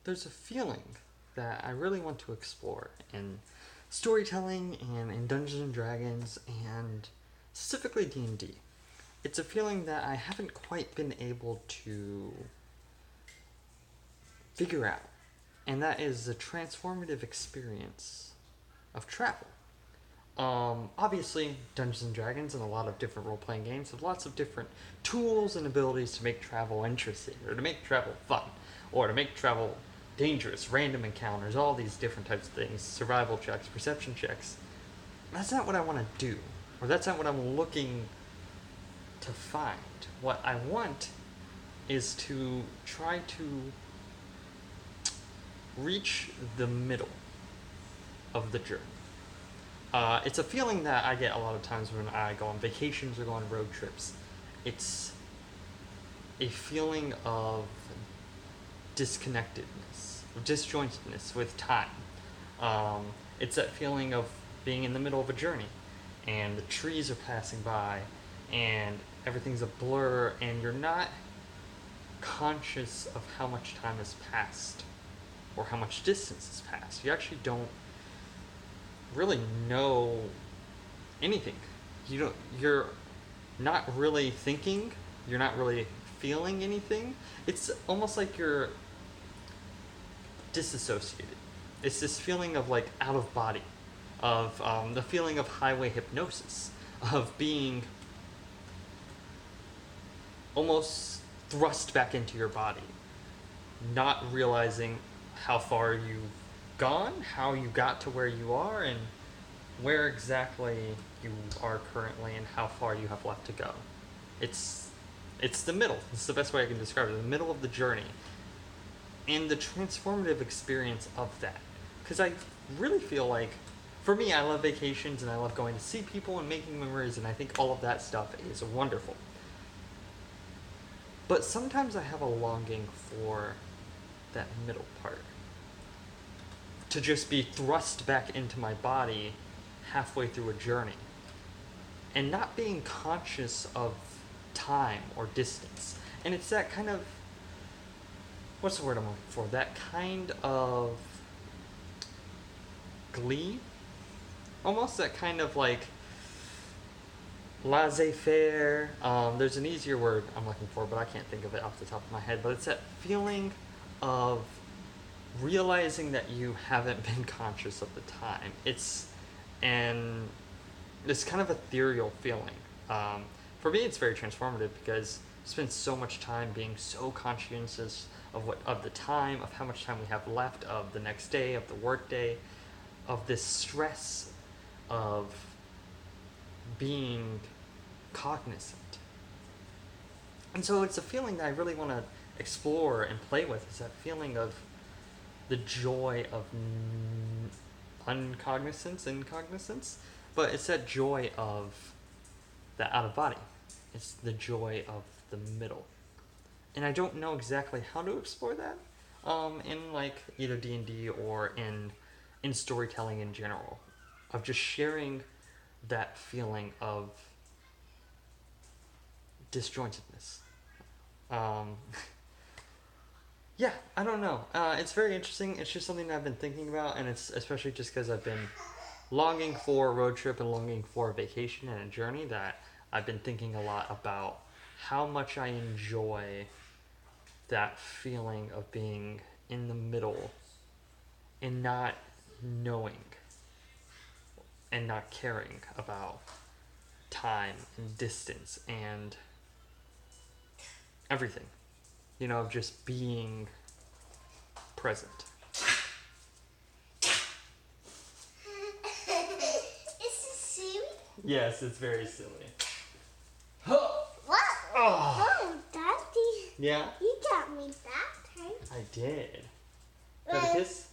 there's a feeling that I really want to explore in storytelling and in Dungeons and Dragons and specifically D&D. It's a feeling that I haven't quite been able to figure out, and that is the transformative experience of travel. Obviously, Dungeons and Dragons and a lot of different role-playing games have lots of different tools and abilities to make travel interesting, or to make travel fun, or to make travel dangerous, random encounters, all these different types of things, survival checks, perception checks. That's not what I want to do, or that's not what I'm looking to find. What I want is to try to reach the middle of the journey. It's a feeling that I get a lot of times when I go on vacations or go on road trips. It's a feeling of disconnectedness, disjointedness with time. It's that feeling of being in the middle of a journey, and the trees are passing by, and everything's a blur, and you're not conscious of how much time has passed, or how much distance has passed. You actually don't really know anything. You're not really thinking, you're not really feeling anything. It's almost like you're disassociated. It's this feeling of like out of body, of the feeling of highway hypnosis, of being almost thrust back into your body, not realizing how far you've gone, how you got to where you are, and where exactly you are currently and how far you have left to go. It's the middle. It's the best way I can describe it. The middle of the journey. And the transformative experience of that. Because I really feel like, for me, I love vacations and I love going to see people and making memories, and I think all of that stuff is wonderful. But sometimes I have a longing for that middle part. To just be thrust back into my body halfway through a journey. And not being conscious of time or distance. And it's that kind of, what's the word I'm looking for? That kind of glee? Almost that kind of like laissez-faire. There's an easier word I'm looking for, but I can't think of it off the top of my head. But it's that feeling of realizing that you haven't been conscious of the time. It's kind of ethereal feeling. For me, it's very transformative because I spend so much time being so conscientious of the time, of how much time we have left, of the next day, of the work day, of this stress of being cognizant. And so it's a feeling that I really want to explore and play with, is that feeling of the joy of incognizance, but it's that joy of the out of body. It's the joy of the middle. And I don't know exactly how to explore that in like either D&D or in storytelling in general, of just sharing that feeling of disjointedness. Yeah, I don't know. It's very interesting. It's just something that I've been thinking about, and it's especially just because I've been longing for a road trip and longing for a vacation and a journey, that I've been thinking a lot about how much I enjoy that feeling of being in the middle and not knowing and not caring about time and distance and everything. Just being present. Is this silly? Yes, it's very silly. What? Oh. Oh, Daddy. Yeah? You got me that time. I did. Got a kiss?